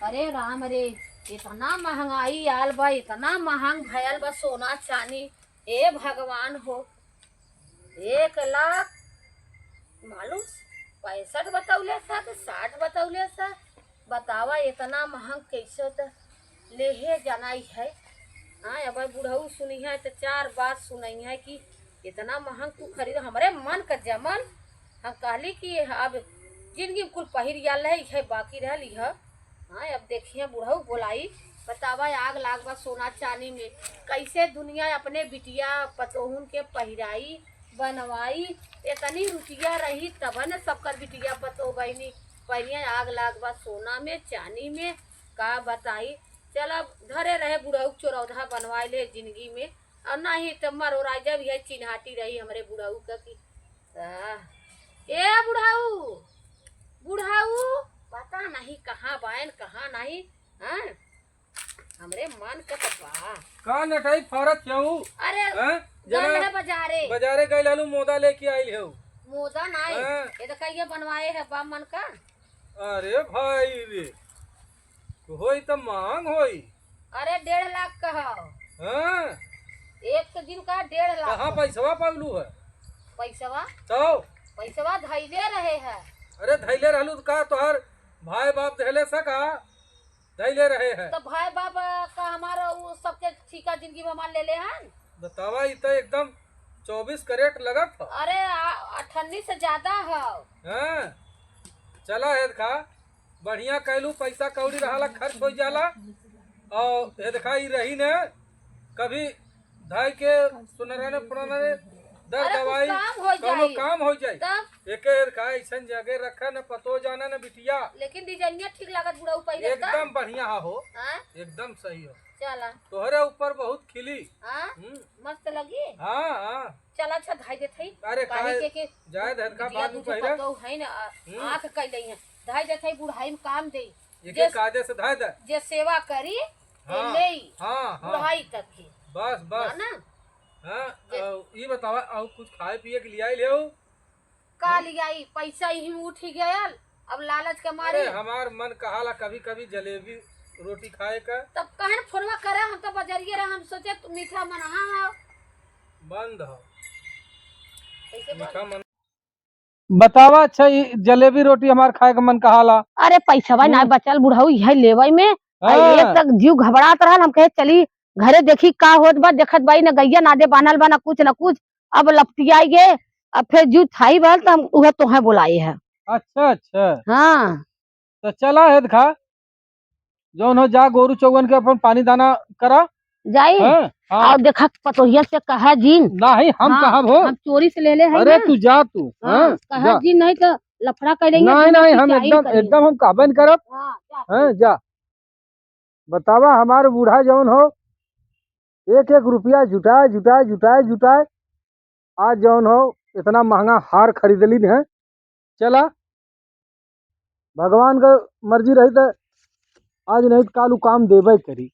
अरे राम रे, इतना महंगाई आल बा, इतना महंग भयल बा सोना चांदी। ए भगवान हो, 1 लाख मालूम 65 बतौले सा कि 60 बतौले सा। बतावा इतना महंग कैसे तो लेहे जनाई है। हाँ अब बुढ़ऊ सुनी है तो 4 बात सुनई है कि इतना महंग तू खरीद। हमरे मन का जमन हम कहली कि अब जिंदगी कुल पहिर आल है बाकी रह है। हाँ अब देखिए बुढ़ऊ बोलाई। बतावा आग लाग बा सोना चांदी में, कैसे दुनिया अपने बिटिया पतोहुन के पहिराई बनवाई। इतनी रुपया रही तब न सबकर बिटिया पतो बहनी पहिनिया। आग लाग बा सोना में चांदी में, का बताई। चल अब धरे रहे बुढ़ऊ चौराधा बनवाए ले जिंदगी में, और नहीं तो मरो राजा भी है चिन्हाटी रही हमरे बुढ़ऊ का कि ए बुढ़ऊ बुढ़ऊ पता नहीं कहाँ बायन कहाँ नहीं। हाँ हमरे मन का तो बा का नटाई फरत क्यों? अरे हैं? गल जरा है बाजारे बाजारे गई लालू मोदा लेके आइल हो। मोदा नहीं हाँ। ये तो कहिए बनवाए है बा मन का। अरे भाई रे, होई तो मांग होई। अरे 1.5 लाख का हो। हाँ? एक तो दिन का 1.5 लाख कहाँ पैसवा पगलू है? पैसवा तो पैसवा धैले रहे है। अरे धैले रहलू तो का तोहर भाई बाप धैले सका धैले रहे है। तो भाई बाप का हमारा वो सबके ठीका जिंदगी में मान ले हैं। बतावा ई तो एकदम 24 कैरेट लगत था। अरे 98 से ज्यादा है। हाँ? चला है खा बढ़िया कैलू, पैसा कौड़ी रहा खर्च हो जाला। और ये देखा ई रही ने कभी धाई के सुनराने पुराने दर अरे दवाई कुछ काम हो कौनो जाई। काम हो जाए। तब एक खा ऐसा जगह रखा न पतो जाना न बिटिया। लेकिन डिजाइनिया ठीक लागत बुढ़ऊ पहले का। एकदम बढ़िया हो, हाँ? एकदम सही हो। चला तोहरे ऊपर बहुत खिली। हाँ मस्त लगी। हाँ हाँ। चला अच्छा धाई देते ही। अरे काहे के जाए धर का बिटिया बाद में दूठे पहले पतो है ना आँख कैले है। धाई देते ही बुढ़ाई में काम दे। एक कायदे से धाय दे। जे सेवा करी हाँ, ले हाँ हाँ बुढ़ाई तक की। बस बस। ना हाँ ये बतावा और कुछ खाए पिए के लिए ले हो? का लियाई पैसा ही उठ गया। अब लालच के मारे अरे हमार मन कहाला कभी कभी जलेबी रोटी खाए का। तब कहन फोनवा करे हम तो बजरिए रहे। हम सोचे तू मीठा मना हो बंद हो कैसे मीठा मन। बतावा अच्छा जलेबी रोटी हमार खाए का मन कहाला। अरे पैसा ना बचल बुढ़ऊ यह लेवई में। एक तक जीव घबरात रहल। हम कहे चली घरे देखी का होत बा। देखत बाई न गैया नादे बानल बा न कुछ अब लपटियाई गे। अब फिर जीव थाई बहल तो हम उहे तोहे बुलाए है। अच्छा अच्छा हाँ तो चला है खा जौन हो जा गोरू चौगन के अपन पानी दाना करा जाई। हाँ, हाँ। और देखा पतोहिया से कहा जीन नहीं हम हाँ, कहा हो। हम चोरी से ले है अरे ना। तू जा तू। हाँ, कहा जा। जीन नहीं तो लफड़ा कर देंगे। नहीं नहीं हम एकदम एकदम हम काबन करब। हाँ, हाँ जा। बतावा हमारे बूढ़ा जौन हो 1-1 रुपया जुटाए जुटाए जुटाए जुटाए आज जौन हो इतना महंगा हार खरीदली है। चला भगवान का मर्जी रही तो आज नहीं तो कालू काम देवे करी।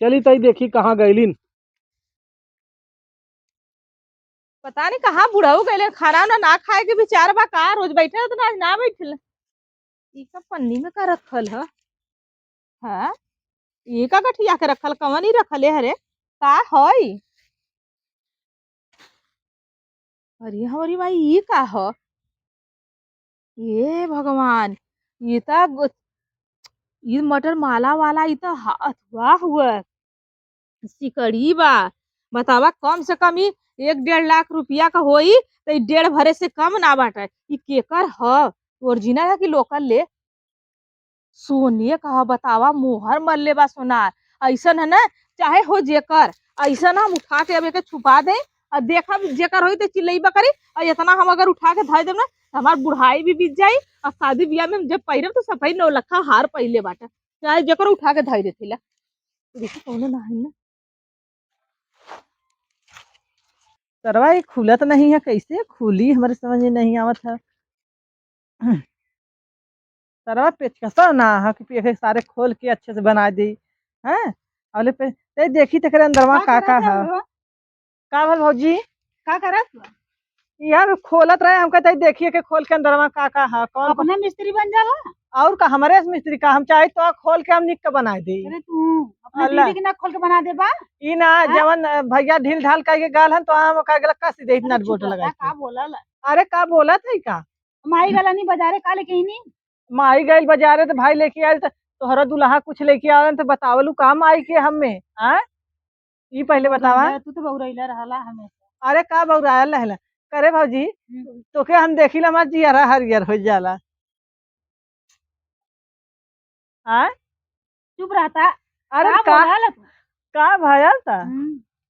चली तई देखी कहाँ गईलिन। पता नहीं कहाँ बुढ़ऊ गए। खाना ना खाए के विचार बा का। रोज बैठे तो आज ना बैठल। ई का पन्नी में का रखल है? हाँ ये का गठिया के रखल कवन ही रखल है? हरे का हई? अरे हमारी भाई ये का हो? ये भगवान ये तो ये मटर माला वाला ये तो अथवा हुआ सिकड़ी बा। बतावा कम से कम ही 1-1.5 लाख रुपया का होई तो 1.5 भरे से कम ना बाटे। ई केकर ह? ओरिजिनल है कि लोकल ले? सोने का बतावा मोहर मरले बा सोनार। ऐसन है ना चाहे हो जेकर ऐसा हम उठा के अब एके छुपा दे और देखा जेकर होई तो चिल्लैबा करी। और इतना हम अगर उठा के धर देम ना हमार बुढ़ाई भी बीत जाई। और शादी ब्याह में जब पहिरब तो सफाई 9 लखा हार पहले बाटा चाहे जेकर उठा के धर देथिला। देखो कौनो ना है ना तरवा ये खुलत नहीं है। कैसे खुली हमारे समझ में नहीं आवत है। तरवा पेचकसा ना है कि पेचे सारे खोल के अच्छे से बना दी हैं। अले पे ते देखी तकरे अंदरवा का है का भल भौजी का करत यार खोलत रहे हमके तई देखिए के खोल के अंदरवा का है। कौन अपना मिस्त्री बन जाला। और का हमारे से मिस्त्री का हम चाहे तो खोल के हम निक के बना दी। अरे तू अपने अल्लाह। दीदी के ना खोल के बना दे बा। ई ना जवन भैया ढील ढाल करके गाल हन तो हम का गला कस दे नट बोल्ट लगा का बोला ला अरे का बोला था का माई गला नहीं बाजारे का लेके ही नहीं। माई गई बाजारे तो भाई लेके आयल तो तोहरा दुल्हा कुछ लेके आवन तो बतावलू काम आई के हमें आ ई पहले बतावा। तू तो बउरैला रहला हमेशा। अरे का बउरायल रहला करे भौजी तोके हम देखिला हमार जियरा हरियर हो जाला। हाँ चुप रहता। अरे का का बोला ला तू। का भयल था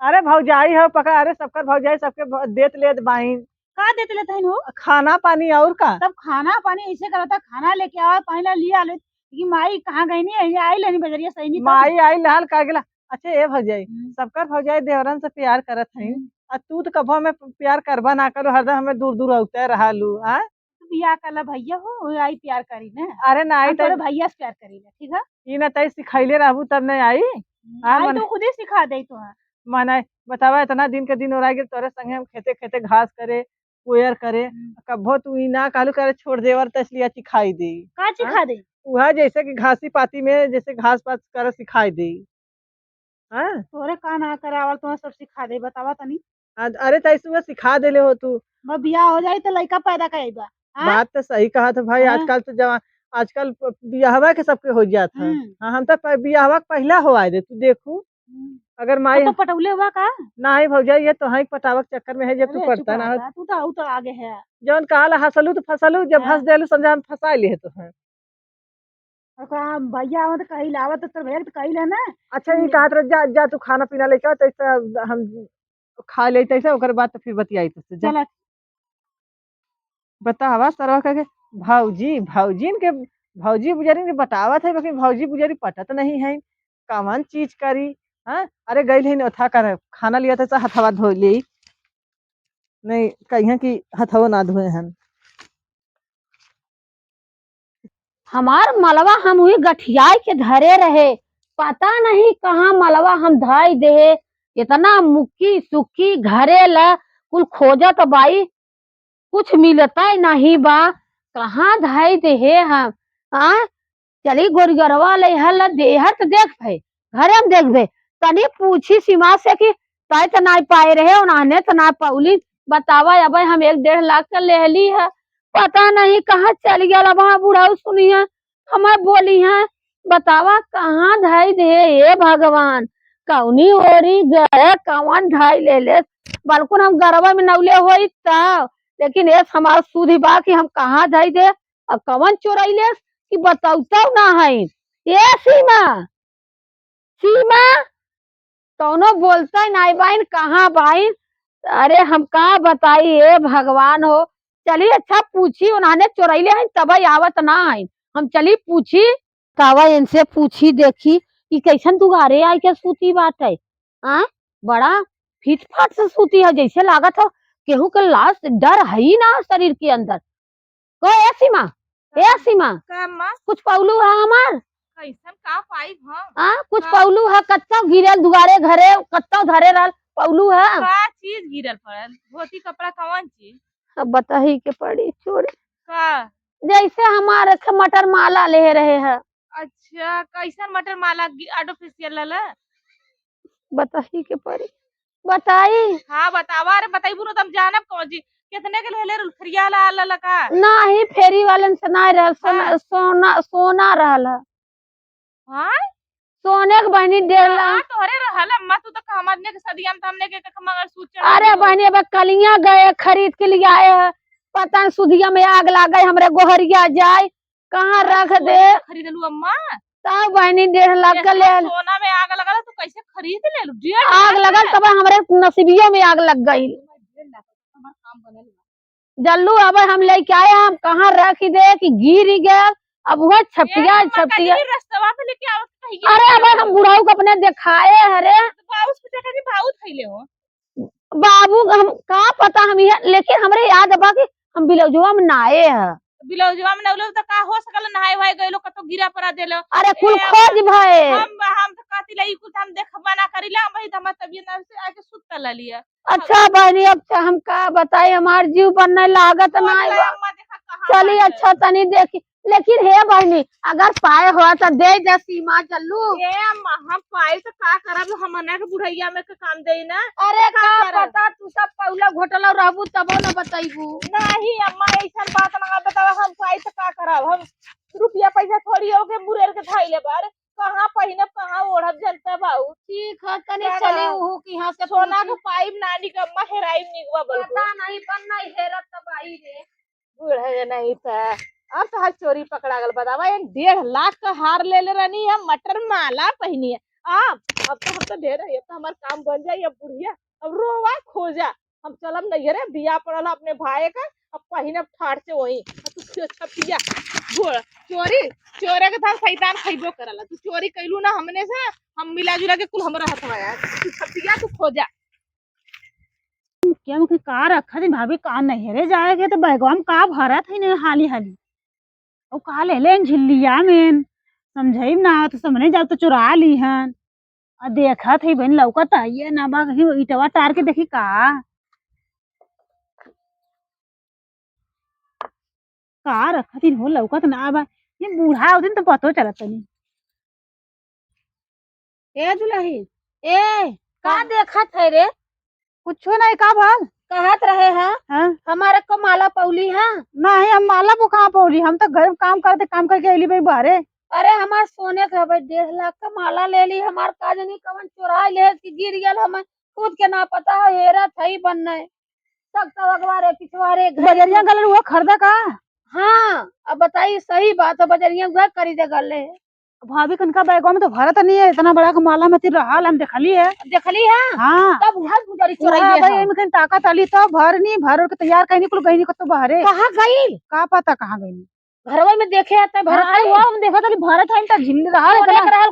अरे भौजाई हो पका अरे सबकर भौजाई सबके देत लेत बाइन का देते लेते हैं हो। खाना पानी और का तब खाना पानी ऐसे करता खाना लेके आवा पानी ला लिया ले कि माई कहाँ गई नहीं ये आई लेनी बजरिया सही नहीं माई आई लाल का गेला। अच्छा ए भौजाई सबकर भौजाई देवरन से प्यार करत हई आ तू तो कभो में प्यार करबा ना करो हरदम हमें दूर दूर औते रहलू आ बियाह कला भैया हो वो आई प्यार करी ना। अरे ना आई हम तोरे भैया से प्यार करी ना ठीक है। ई ना तई सिखैले रहबू तब नहीं आई हाँ आई मन तो खुद ही सिखा दे तो है। माने बतावा इतना दिन के दिन हो गेल तोरे संगे हम खेते खेते घास करे कोयर करे कभो तू ई ना कहलू करे छोड़ देवर त इसलिए सिखाई दे का सिखा दे उहा जैसे कि घासी पाती में जैसे घास पात कर सिखाई दे। हाँ तोरे का ना करावल तो सब सिखा दे बतावा तनी। अरे तैसे वो सिखा देले हो तू मैं बियाह हो जाई तो लड़का पैदा करेगा। बात तो सही कहा था भाई हाँ। आजकल तो जवा आजकल बियाहवा के सबके हो जाता है। हाँ हम तो बियाहवा के पहला हो आए रे तू देखू अगर माई तो पटौले हुआ का ना ही भौजाई ये तो है पटावक चक्कर में है जब तू अरे पड़ता ना तू तो आगे है। जौन कहा हंसलू तो फसलू जब हाँ। हंस देलू समझा हम फंसा लिए तो है। और का भैया आवत कही लावत तो भैया तो कही ना। अच्छा ये कहा था जा जा तू खाना पीना लेके आ तैसे हम खा ले तैसे ओकर बाद तो फिर बतियाई तुझसे जा चल बतावा सरवा करके भौजी भौजीन के भौजी बुजरिन के बतावत है लेकिन भौजी बुजरी पटत नहीं है कवन चीज करी। हाँ अरे गई है ओथा कर खाना लिया था हथवा धो ली नहीं कहीं कि हथवा ना धोए हन। हमार मलवा हम हुई गठियाई के धरे रहे पता नहीं कहाँ मलवा हम धाई दे इतना मुक्की सुक्की घरे ला कुल खोजत बाई कुछ मिलता ही नहीं बा कहाँ धाई दे हम आ चली गोरगरवा ले हल देहर तो देख भाई घरे हम देख बे तनी पूछी सीमा से कि ताई तो ना पाए रहे उन्होंने तो ना पौली बतावा अब हम 1-1.5 लाख का ले ली है पता नहीं कहाँ चल गया वहां बुढ़ाऊ सुनी है हमार बोली है बतावा कहाँ धाई दे ये भगवान कौनी ओरी गए कौन ढाई ले बल्कि हम गरबा में नौले होई तब लेकिन ये हमार सुधी बा कि हम कहाँ धाई दे अब कौन चोरैले कि बताऊता ना है ये सीमा सीमा कौनो बोलता ही नहीं बाइन कहाँ बाइन अरे हम का बताई ये भगवान हो चलिए अच्छा पूछी उन्होंने चोरैले हैं तब आवत ना है हम चली पूछी तवा इनसे पूछी देखी कि कैसन दुगारे आई के सूती बात है आ बड़ा फिट फाट से सूती है जैसे लागत हो केहू के लाश डर है ही ना शरीर के अंदर को ए सीमा कुछ पौलू है हमार कैसन का पाइप हम कुछ पौलू है कत्ता गिरल दुआरे घरे कत्ता धरे रहल पौलू है का चीज गिरल पड़ल धोती कपड़ा कौन चीज अब बताही के पड़ी छोड़ी का जैसे हमारे मटर माला ले रहे हैं अच्छा कैसन मटर माला आर्टिफिशियल लला बताही के पड़ी बताई हाँ बतावा अरे बताई बुनो तुम जानब कौन जी कितने के ले रुलफरिया ला ला का नहीं फेरी वालन से नहीं रहल सोना रहल है हां सोने के बहनी डेढ़ हां तोहरे रहल अम्मा तू तो हमने के सदिया में हमने के मगर सूच अरे बहनी अब कलियां गए खरीद के लिए आए हैं पता नहीं सुधिया में आग लागे हमरे गोहरिया जाए कहाँ रख दे खरीद लू अम्मा तब बहनी 1.5 लाख का ले सोना में आग लगा तो कैसे खरीद ले लू 1.5 आग लगल तब हमरे नसीबियों में आग लग गई जल्लू अब हम लेके आए हम कहाँ रख दे कि गिर गया अब वह छपटिया रास्ता पे लेके आवत कहीं अरे अब हम बुढ़ाऊ को अपने दिखाए अरे बाबू से देखा कि भाऊ थैले हो बाबू हम का पता हम लेकिन हमरे याद बा कि हम बिलौजुआ में नाए है बिलौजवा में नौलो तो का हो सकल नहाए भाई गइलो कतो गिरा पड़ा देलो अरे कुल खोज भए हम तो कहती लाई कुछ हम देखबा ना करिला वही हम तबियत ना से आके सुत ला लिया अच्छा बहनी अब हम का बताई हमार जीव बनने लागत नहीं बा चली अच्छा तनी देखी लेकिन हे बहनी अगर पाए हो तो दे जा सीमा चलू। ए हम पाई तो का करब, हमने के बुढ़ैया में के काम देई ना। अरे का का करब? पता तू सब पौला घोटला रहबू तबो न बताइबू। नहीं अम्मा ऐसा बात ना बतावा, हम पाई तो का करब, हम रुपया पैसा थोड़ी हो के बुरेर के खाइले बार, कहाँ पहिनब कहाँ ओढ़ब जनता बाऊ। ठीक है तनी क्या चली करा? उहू की यहाँ से सोना पूछी। के पाइप नानी के अम्मा हेराई निकवा बोल पता नहीं पर नहीं हेरत तब आई रे। बूढ़े नहीं था। अब तो हर चोरी पकड़ा गल, बतावा 1.5 लाख का हार ले रहनी है, मटर माला पहनी है। अब तो हम तो दे रही है, अब तो हमार काम बन जाए। अब बुढ़िया अब रोवा खोजा, हम चलब नहीं रे, बिया पड़ल अपने भाई का, अब पहिने ठाड़ से वही तू छपिया चोरी चोरे के था शैतान खइबो करला। तू चोरी कैलू ना हमने से, हम मिला जुला के कुल हमरा हथवा यार, तू छपिया तू खोजा। क्या मुझे का रखा थी भाभी, का नहीं रे जाएगे तो बैगवा में का भरा थी ने हाली हाली और का ले लेन झिल्लिया में समझाई ना तो समझने जाओ तो चुरा ली हन। आ देखा थी बहन लौकत आइए ना बा कहीं इटवा तार के देखी का रखा थी हो लौकत ना बा। ये बूढ़ा हो दिन तो पतो चलत नहीं। ए दुल्ही ए का देखत है रे? कुछ नहीं का भाल कहत रहे हैं हाँ? हमारे को माला पौली है। नहीं हम माला को कहाँ पौली, हम तो घर में काम करते काम करके अली भाई बाहरे। अरे हमार सोने का भाई 1.5 लाख का माला ले ली, हमार काज नहीं कवन चुरा ले कि गिर गया, हमें खुद के ना पता है हेरा थई बनने सब तो अगवारे पिछवारे बजरिया गलन हुआ खरीदा का। हाँ अब बताइए सही बात है, बजरिया घर खरीदे गले भाभी कनका बैगवा में तो भरत नहीं है, इतना बड़ा का माला में रहा हम देखली है। देखली है हाँ तब घर गुजरी चुराई भाई है। इनके ताकत अली तो भर नहीं भर के तैयार कहीं कुल गई तो बाहरे कहाँ गई? का पता कहाँ गई। घरवा में देखे आते भरत अरे वो हम देखा था भरत है तो झिल्ली रहा सोने के रहल